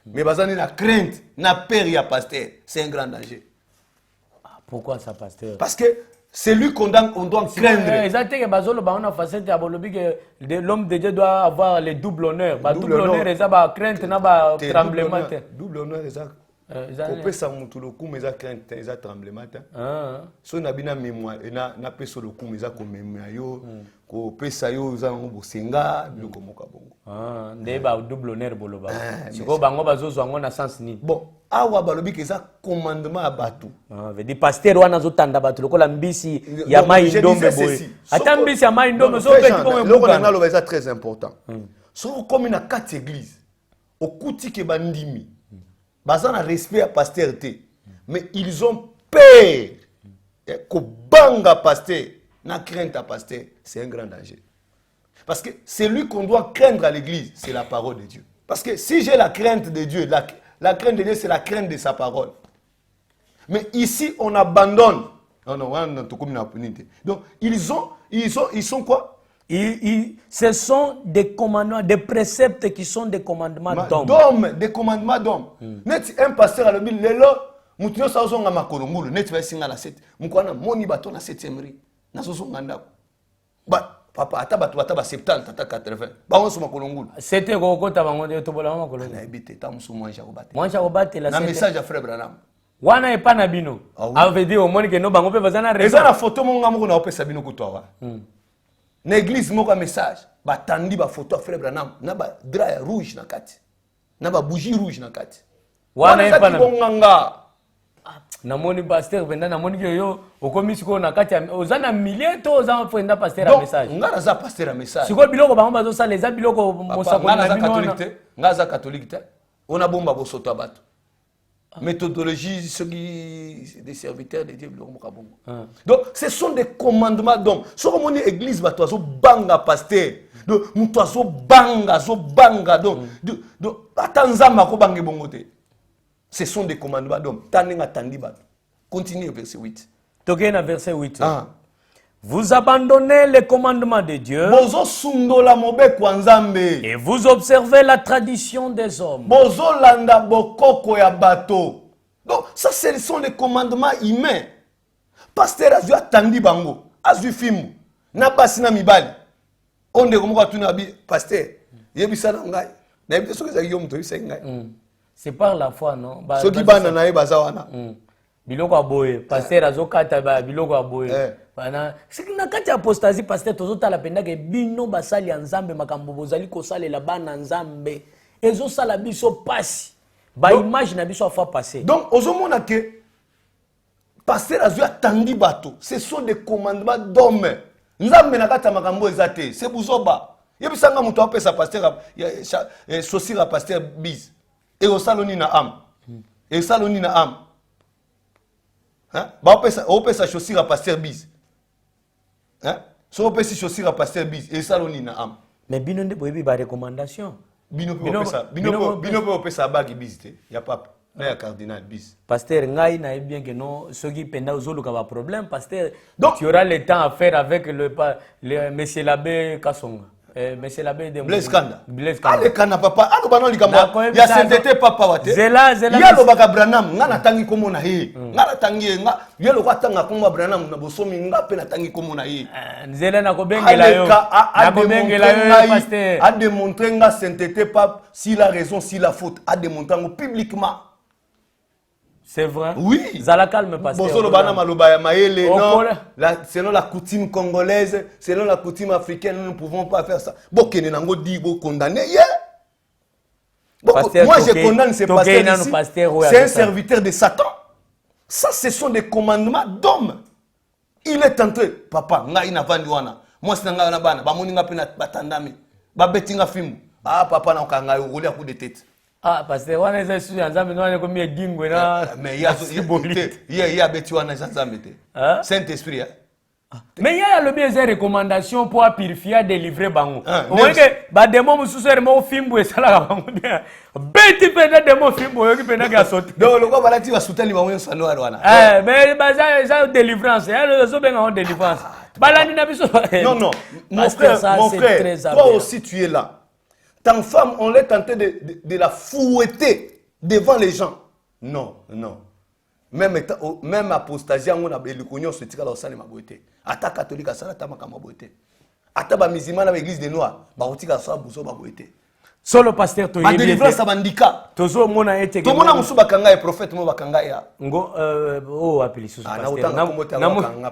mais bazana na crainte na père ya pasteur c'est un grand danger. Pourquoi ça pasteur? Parce que c'est lui qu'on doit craindre. Exactement que bazolo ba on a facette à bolobi que l'homme de Dieu doit avoir le double honneur. Ba double honneur eza ba crainte na ba tremblement. Double honneur eza kopesa mutu lokumu eza crainte eza tremblement. So na bina mémoire na peso lokumu eza ko mémoire yo ko pesa yo eza ngo bosenga biloko moka bongo. Nde ba double honneur boloba. Siko bango bazozo ngo na sens ni. Bon, awa balobi ke eza commandement ya bato. Veut dire pasteur wana zotanda bato lokola mbisi ya mai ndombe boye. Ata mbisi ya mai ndombe so pe ko lokola na loba eza très important. So comme na quatre églises okuti ke bandimi baza na respect à pasteur te mais ils ont peur ko banga pasteur na crainte à pasteur c'est un grand danger parce que c'est lui qu'on doit craindre à l'église c'est la parole de Dieu parce que si j'ai la crainte de Dieu la crainte de Dieu c'est la crainte de sa parole mais ici on abandonne donc ils sont quoi ce sont des commandements, des préceptes qui sont des commandements d'hommes. Des commandements d'hommes. Net un pasteur a le dit, lelo, mutinyo sa osonga makolongulu, net va singa la 7. Mukwana moni bato na 7e ri. Na sosonga ndako. Ba papa ataba 70 tata 80. Ba on so makolongulu. C'était kokota bango de tobola makolongulu. Na ebite ta musu mwanja obate. Mwanja obate la 7. Na message à frère Branham. Wana e pana bino. Avait dit au monde que no bango pe bazana raison. Eza na photo monga moko na opesa bino kutoa. Na église moko message batandi ba photo frère Branham na ba drap rouge na kati na ba bougie rouge na kati wana epana bonganga namoni pasteur penda namoni que yo okomi siko na kati ozana millier to ozana penda pasteur a message. Ngana za pasteur a message. Siko biloko bango bazo sala eza biloko mosako na bino. Ngana za catholique te. On a bomba bosoto abato. Méthodologie ceux qui des serviteurs de Dieu biloko mokabongo. Donc ce sont des commandements donc soko moni église bato azo banga pasteur. Donc muto azo banga donc atanzama ko bange bongo te. Ce sont des commandements donc taninga tandiba. Continue au verset 8. Tokena verset 8. Vous abandonnez les commandements de Dieu et vous observez la tradition des hommes. Donc ça, ce sont les commandements humains. Pasteur a vu attendu bango, a vu film, n'a pas sina mibali. On est comme tu n'as pas pasteur. Yebisa ngai. Na yebisa que ça yom to yebisa ngai. C'est par la foi non. Ce qui bana na yebasa wana. Biloko aboye, pasteur azokata ba biloko aboye. Bana, c'est na kati apostasie pasteur tozotala penda ke bino basali ya Nzambe makambo bozali kosalela bana Nzambe. Ezo sala biso pasi. Ba image na biso afa passer. Donc ozomona que pasteur azu atandi bato, ce sont des commandements d'hommes. Nzambe na kati makambo ezate, c'est buzoba. Yebisanga muto apesa pasteur sosira pasteur biz. Et au saloni na am. Et saloni na am. Hein? Ba opesa chaussure à pasteur bis. Hein? So opesa chaussure à pasteur bis et saloni na am. Mais bino nde boyebi ba recommandation. Bino opesa bagi bis te. Ya papa. Na ya cardinal bis. Pasteur ngai na bien que non ceux qui penda ozoluka ba problème pasteur. Donc tu auras le temps à faire avec le monsieur l'abbé Kasonga. Monsieur l'abbé de Blaise Kanda. Blaise Kanda. Ale kana papa, ako bano likamba. Ya sainteté papa wate. Zela. Ya lo baka Branham, ngana tangi komo na he. Ngana tangi nga, ya lo kwatanga komo Branham na bosomi nga pe na tangi komo na he. Zela na kobengela yo. Na kobengela yo pasteur. A démontrer nga sainteté papa, s'il a raison, s'il a faute, a démontrer publiquement. C'est vrai. Oui. Zala calme pasteur. Bosolo bana maloba ya maele non. Selon la coutume congolaise, selon la coutume africaine, nous ne pouvons pas faire ça. Bokene nango di bo condamné. Moi je condamne ces pasteurs. C'est un serviteur de Satan. Ça ce sont des commandements d'hommes. Il est entré papa ngai na vandi wana. Moi sinanga na bana ba moninga pe na batandami. Ba betinga film. Ah papa na kanga yo rouler à coup de tête. Ah, parce que on est sûr Nzambe no ane komi dingwe na mais il y a beti wana Nzambe te. Saint-Esprit mais il y a le bien des recommandations pour purifier délivrer bango. On que ba démon mususu mo fimbo esala bango bien. Beti pena démon fimbo yo ki pena ga sauter. Donc le ko balati va soutenir bango yo sano wana. Mais ça délivrance, le so benga on délivrance. Balani na biso. Non, mon frère, toi aussi tu es là. Ta femme, on l'est tenté de la fouetter devant les gens. Non. Même apostasie, on a le cognon se tire au salle ma beauté. Ata catholique, ça la ma beauté. Ata ba musulman dans l'église des noirs, ba otika ça bouso ba beauté. Solo pasteur to yebi. Délivrance ça bandika. Tozo mona ete. To mona musu bakanga et prophète mo bakanga ya. Ngo appeli sous pasteur.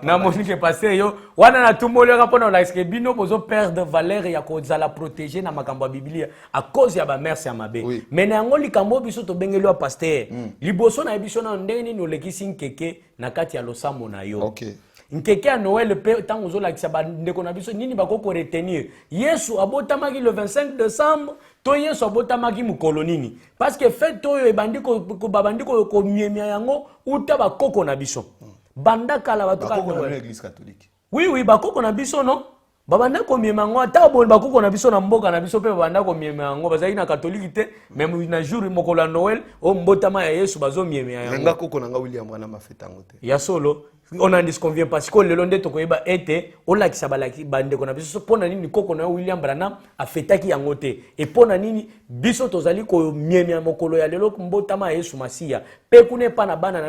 Na moni que pasteur yo wana na tumolo ka pona la eske bino bozo perdre valeur ya ko za la protéger na makambo biblia à cause ya ba merci ya mabe. Mais na ngo likambo biso to bengeli wa pasteur. Liboso na biso na ndenge ni no lekisi nkeke na kati ya losamo na yo. OK. Nkeke à Noël pe tango zo la kisa ba ndeko na biso nini bakoko retenir. Yesu abotamaki le 25 décembre. To Yesu abotamaki mukolo nini parce que fait toyo ebandi ko babandi ko miemia yango uta bakoko na biso banda kala batuka na l'église catholique. Oui bakoko na biso non babanda ko miemia yango ata bon bakoko na biso na mboka na biso pe babanda ko miemia yango bazali na catholique te même na jour mokolo ya Noël o mbotama ya Yesu bazo miemia yango nga koko na nga William wana mafetango te ya solo on en disconvient parce que le long de tokoyeba ete ola kisabalaki bande kona biso pona nini koko na William Branham afetaki yango te et pona nini biso tozali ko miemia mokolo ya lelo mbotama Yesu Masia pe kune pa na bana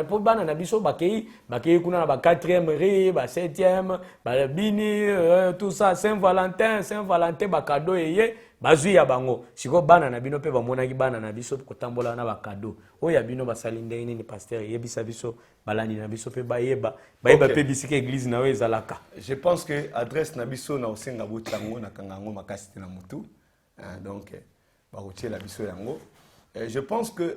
na biso bakei kuna na ba 4e ri ba 7e ba bini tout ça Saint-Valentin ba cadeau eye bazui ya bango siko bana na bino pe bamonaki bana na biso kotambola na ba cadeau oya bino basali ndenge nini pasteur yebisa biso balandi na biso pe bayeba pe bisika église na ezalaka. Je pense que adresse na biso na osenga botango na kangango makasi na mutu donc ba rotier la biso yango. Je pense que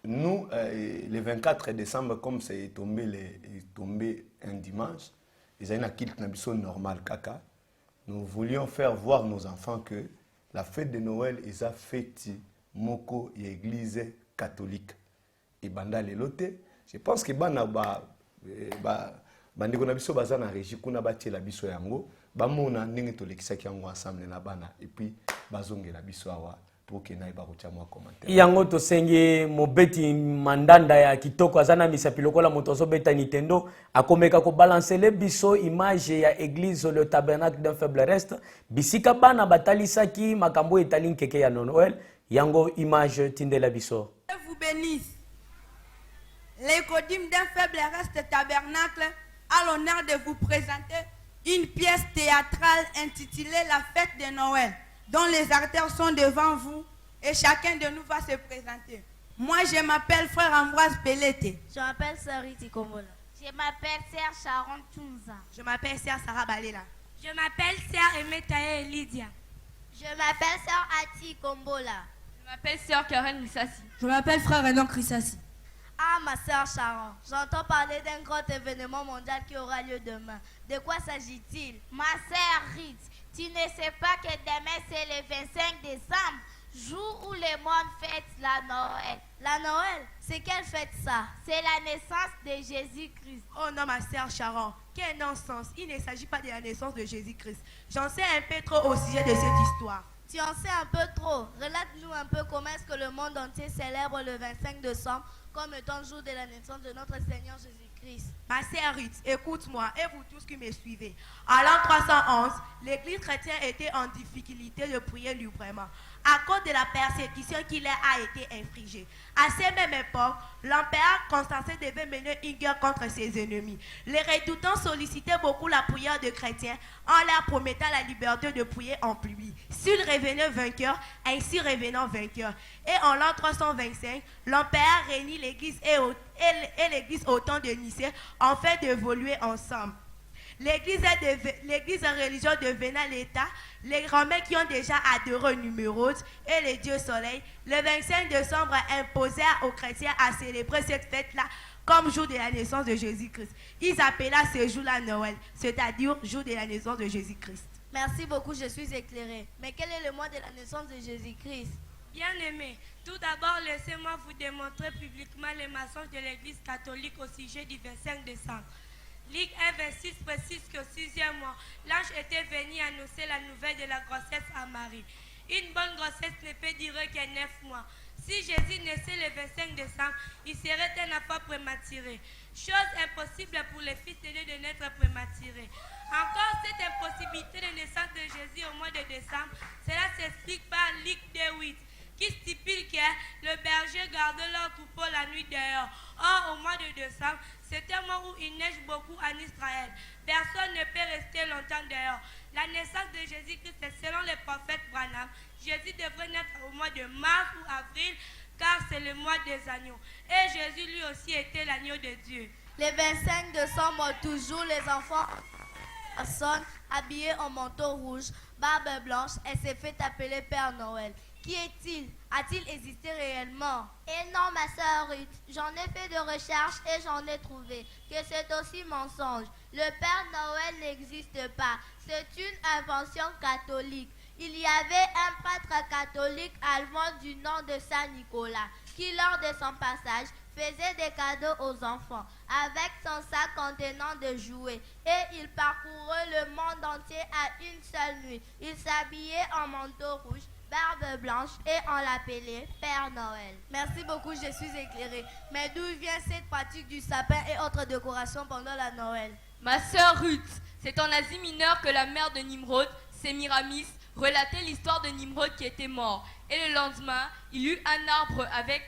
nous, le 24 décembre, comme c'est tombé un dimanche, ils ont un culte normal, caca. Nous voulions faire voir nos enfants que la fête de Noël est a fête moko et église catholique. Et banda lelote, je pense que bana bandeko na biso baza na régie kuna batie la biso yango, bamona ndenge tolekisaki yango ensemble na bana et puis bazongela biso awa. Yango tosengi mobeti mandanda ya kitoko azana misapi lokola moto azobeta Nintendo akomeka ko balancer le biso image ya église le tabernacle d'un faible reste bisika bana batalisaki makambo etali nkeke ya Noël yango image tindela biso. Je vous bénisse. L'écodime d'un faible reste tabernacle a l'honneur de vous présenter une pièce théâtrale intitulée La fête de Noël, dont les acteurs sont devant vous et chacun de nous va se présenter. Moi, je m'appelle frère Ambroise Pelete. Je m'appelle Sœur Riti Kombola. Je m'appelle Sœur Sharon Tunza. Je m'appelle Sœur Sarah Balela. Je m'appelle Sœur Emetaye Lydia. Je m'appelle Sœur Ati Kombola. Je m'appelle Sœur Karen Missassi. Je m'appelle frère Renan Chrissassi. Ah, ma sœur Sharon, j'entends parler d'un grand événement mondial qui aura lieu demain. De quoi s'agit-il? Ma sœur Rite, tu ne sais pas que demain c'est le 25 décembre, jour où le monde fête la Noël. La Noël? C'est quelle fête ça? C'est la naissance de Jésus-Christ. Oh non, ma sœur Sharon, quel non-sens. Il ne s'agit pas de la naissance de Jésus-Christ. J'en sais un peu trop au sujet de cette histoire. Tu en sais un peu trop. Relate-nous un peu comment est-ce que le monde entier célèbre le 25 décembre comme étant le jour de la naissance de notre Seigneur Jésus-Christ. Ma sœur Ruth, écoute-moi et vous tous qui me suivez. À l'an 311, l'église chrétienne était en difficulté de prier librement à cause de la persécution qui leur a été infligée. À cette même époque, l'empereur Constantin devait mener une guerre contre ses ennemis. Les redoutants sollicitaient beaucoup la prière des chrétiens en leur promettant la liberté de prier en public. S'ils revenaient vainqueurs, ainsi revenant vainqueurs. Et en l'an 325, l'empereur réunit l'église et l'église au temps de Nicée afin d'évoluer ensemble. L'église religieuse devenant l'État, les Romains qui ont déjà adoré Numéros et les dieux soleil, le 25 décembre imposèrent aux chrétiens à célébrer cette fête-là comme jour de la naissance de Jésus-Christ. Ils appelaient ce jour-là Noël, c'est-à-dire jour de la naissance de Jésus-Christ. Merci beaucoup, je suis éclairée. Mais quel est le mois de la naissance de Jésus-Christ? Bien-aimés, tout d'abord, laissez-moi vous démontrer publiquement les mensonges de l'Église catholique au sujet du 25 décembre. Ligue 1,26 précise qu'au 6e mois, l'ange était venu annoncer la nouvelle de la grossesse à Marie. Une bonne grossesse ne peut durer que 9 mois. Si Jésus naissait le 25 décembre, il serait un enfant prématuré. Chose impossible pour les fils de Dieu de naître prématurés. Encore cette impossibilité de naissance de Jésus au mois de décembre, cela s'explique par Luc 2,8. Qui stipule que le berger gardait leur troupeau la nuit dehors. Or, au mois de décembre, c'est un mois où il neige beaucoup en Israël. Personne ne peut rester longtemps dehors. La naissance de Jésus-Christ est selon le prophète Branham. Jésus devrait naître au mois de mars ou avril, car c'est le mois des agneaux. Et Jésus lui aussi était l'agneau de Dieu. Le 25 décembre, toujours les enfants sonnent habillés en manteau rouge, barbe blanche et se fait appeler Père Noël. Qui est-il? A-t-il existé réellement? Et non, ma sœur Ruth, j'en ai fait de recherches et j'en ai trouvé que c'est aussi mensonge. Le Père Noël n'existe pas. C'est une invention catholique. Il y avait un prêtre catholique allemand du nom de Saint Nicolas qui, lors de son passage, faisait des cadeaux aux enfants avec son sac contenant des jouets. Et il parcourait le monde entier à une seule nuit. Il s'habillait en manteau rouge, barbe blanche et on l'appelait Père Noël. Merci beaucoup, je suis éclairée. Mais d'où vient cette pratique du sapin et autres décorations pendant la Noël? Ma sœur Ruth, c'est en Asie mineure que la mère de Nimrod, Sémiramis, relatait l'histoire de Nimrod qui était mort. Et le lendemain, il eut un arbre avec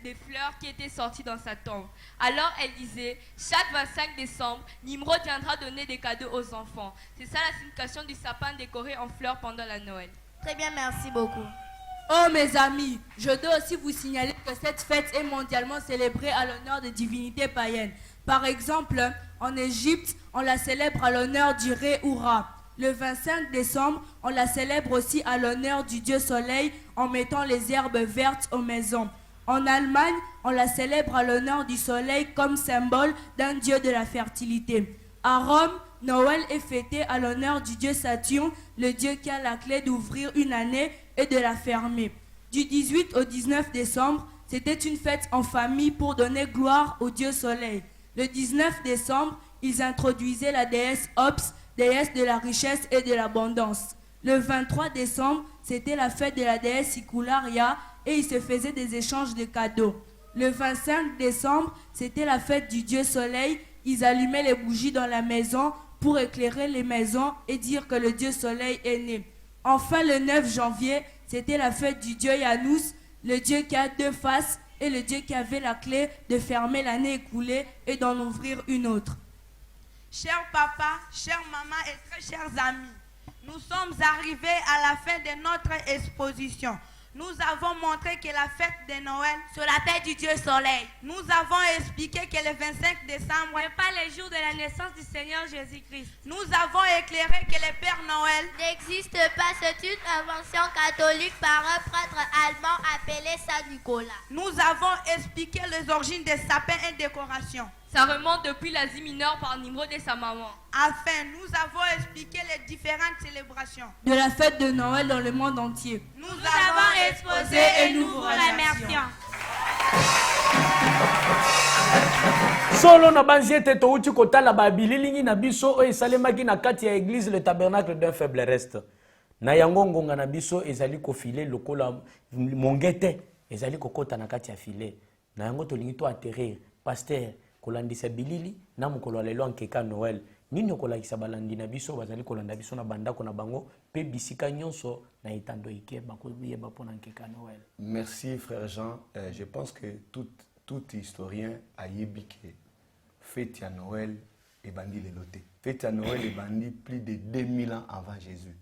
des fleurs qui étaient sorties dans sa tombe. Alors elle disait, chaque 25 décembre, Nimrod viendra donner des cadeaux aux enfants. C'est ça la signification du sapin décoré en fleurs pendant la Noël. Très bien, merci beaucoup. Oh mes amis, je dois aussi vous signaler que cette fête est mondialement célébrée à l'honneur des divinités païennes. Par exemple, en Égypte, on la célèbre à l'honneur du Ré Oura. Le 25 décembre, on la célèbre aussi à l'honneur du dieu soleil en mettant les herbes vertes aux maisons. En Allemagne, on la célèbre à l'honneur du soleil comme symbole d'un dieu de la fertilité. À Rome, Noël est fêté à l'honneur du dieu Saturne, le dieu qui a la clé d'ouvrir une année et de la fermer. Du 18 au 19 décembre, c'était une fête en famille pour donner gloire au dieu soleil. Le 19 décembre, ils introduisaient la déesse Ops, déesse de la richesse et de l'abondance. Le 23 décembre, c'était la fête de la déesse Sicularia et ils se faisaient des échanges de cadeaux. Le 25 décembre, c'était la fête du dieu soleil. Ils allumaient les bougies dans la maison pour éclairer les maisons et dire que le dieu soleil est né. Enfin, le 9 janvier, c'était la fête du dieu Janus, le dieu qui a deux faces et le dieu qui avait la clé de fermer l'année écoulée et d'en ouvrir une autre. Cher papa, chère maman et très chers amis, nous sommes arrivés à la fin de notre exposition. Nous avons montré que la fête de Noël, Sur la fête du Dieu Soleil. nous avons expliqué que le 25 décembre, n'est pas le jour de la naissance du Seigneur Jésus-Christ. nous avons éclairé que le Père Noël N'existe pas, c'est une invention catholique par un prêtre allemand appelé Saint Nicolas. Nous avons expliqué les origines des sapins et décorations. Ça remonte depuis l'Asie mineure par Nimrod et sa maman. Enfin, nous avons expliqué les différentes célébrations. De la fête de Noël dans le monde entier. Nous avons exposé et nous vous remercions. Solo na banziete touti kotala ba bililingi na biso o esalemaki na kati ya église le tabernacle d'un faible reste. Na yango ngonga na biso ezali ko filer lokola mongete ezali kokota na kati ya filet. Na yango tolingi to atterrir pasteur kolandisa bilili na mokolo lelo nkeka Noël. Nini okolakisa balandi na biso bazali kolanda biso na bandako na bango pe bisika nyonso na etando ike bakoyeba pona nkeka Noël. Merci frère Jean. Je pense que tout historien a yebi que fête à Noël et bandi le loté. Fête à Noël et bandi plus de 2000 ans avant Jésus.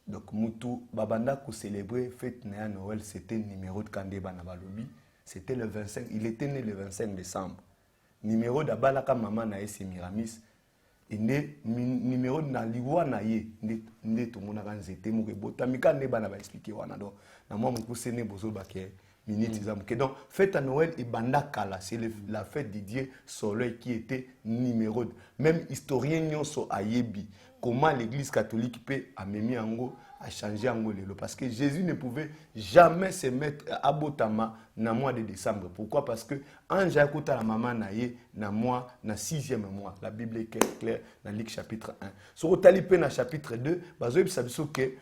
Donc Moutou babanda ko célébrer fête à Noël, c'était numéro de Kandeba na balobi, c'était le 25, il était né le 25 décembre. Numéro d'Abalaka maman na ese Miramis et numéro na liwa na ye ne to mona kan zete mo ke botamika ne bana ba expliquer wana do na moi mon cousin ne bozo ba ke minute que donc fête à Noël et banda kala c'est la fête du dieu soleil qui était numéro. Même historien nyonso ayebi comment l'église catholique peut amener ango à changer ango lelo parce que Jésus ne pouvait jamais se mettre à Botama na mois de décembre. Pourquoi? Parce que en Jacota la maman naie na mois na 6e mois. La Bible est claire dans Luc chapitre 1. Sur Otalipe na chapitre 2, bazoyeb sabiso que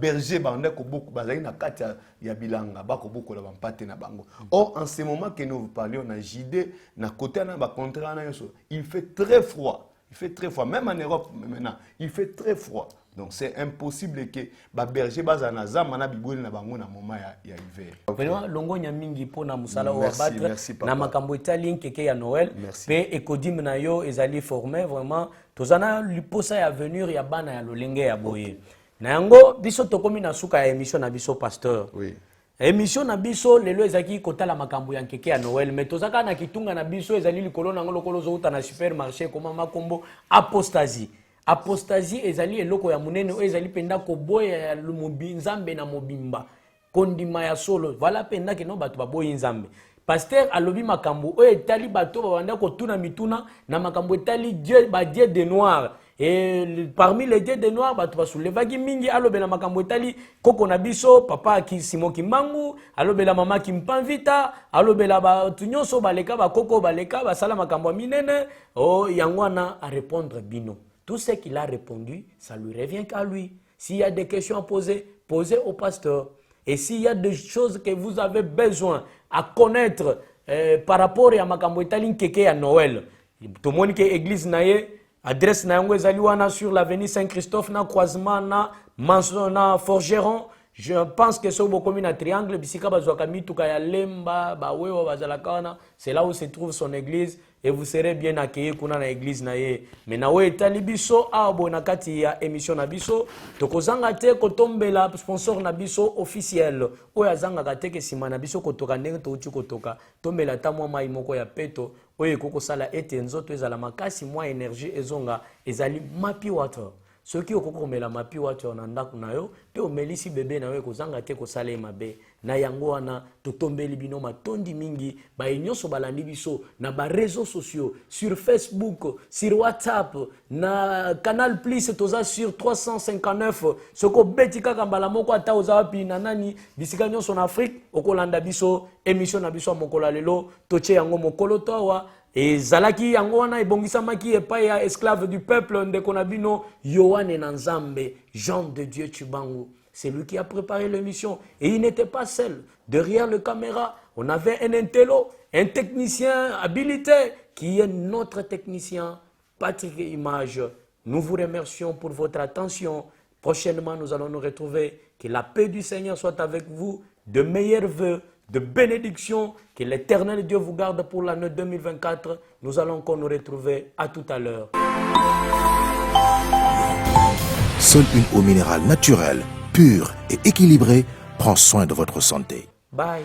berger banda ko beaucoup bazali na kati ya bilanga ba ko beaucoup la bampate na bango. Or en ce moment que nous parlions na JD na côté na ba contrat na yoso, il fait très froid. Il fait très froid, même en Europe maintenant, il fait très froid. Donc c'est impossible que ba berger bazana zamana biboli na bango na moment ya hiver. Vraiment longo nya mingi pona musala o battre na makambo italien keke ya Noël pe ekodim na yo ezali formé vraiment tozana liposa ya venir ya bana ya lolenge ya boye. Na yango biso tokomi na suka ya émission na biso pasteur. Oui. Émission na biso lelo ezaki kotala makambo ya nkeke ya Noël mais tozaka na kitunga na biso ezali likolo na ngolo kolo zouta na supermarché koma makombo apostasie. Apostasie ezali eloko ya munene o ezali penda ko boya ya nzambe na mobimba kondima ya solo voilà penda ke no bato baboyi nzambe. Pasteur alobi makambo o etali bato banda ko tuna mituna na makambo etali Dieu ba Dieu de noir. Et parmi les dieux de noirs, bato basoulevaki mingi alobela makambo etali koko na biso papa ki Simon Kimbangu, alobela mama Kimpanvita, alobela batu nyonso baleka ba koko baleka basala makambo minene, oh yangwana à répondre bino. Tout ce qu'il a répondu, ça lui revient qu'à lui. S'il y a des questions à poser, posez au pasteur. Et s'il y a des choses que vous avez besoin à connaître par rapport à makambo etali nkeke ya Noël, tout le monde qui est église naie adresse na yango ezali wana sur l'avenue Saint-Christophe na croisement na Manson na Forgeron. Je pense que c'est au commune à Triangle bisika bazwaka mituka ya lemba bawewa bazalaka wana, c'est là où se trouve son église et vous serez bien accueillis kuna na église na ye. Mais na we etali biso abo na kati ya émission na biso tokozanga te kotombela sponsor na biso officiel oyo azanga te ke sima na biso kotoka ndenge touti kotoka tombela ta mwa mai moko ya peto oyo ekoko sala ete nzoto ezala makasi mwa énergie ezonga ezali mapi water. soki okokomela mapi wacho na ndako na yo pe omelisi bebe na yo kozanga te kosala mabe na yango wana totombeli bino matondi mingi ba nyonso balandi biso na ba réseaux sociaux sur Facebook, sur WhatsApp, na Canal Plus toza sur 359 soko beti kaka mbala moko ata oza wapi na nani bisika nyonso na Afrique okolanda biso émission na biso mokolo lelo toche yango mokolo towa et zalaki yango wana ebongisamaki epai ya esclave du peuple ndeko na bino Yohane Nanzambe Jean de Dieu Chibangu. C'est lui qui a préparé l'émission. Et il n'était pas seul. Derrière le caméra, on avait un intello, un technicien habilité, qui est notre technicien, Patrick Image. Nous vous remercions pour votre attention. Prochainement, nous allons nous retrouver. Que la paix du Seigneur soit avec vous. De meilleurs vœux, de bénédictions. Que l'éternel Dieu vous garde pour l'année 2024. Nous allons encore nous retrouver. À tout à l'heure. Seule une eau minérale naturelle, pure et équilibrée prend soin de votre santé. Bye.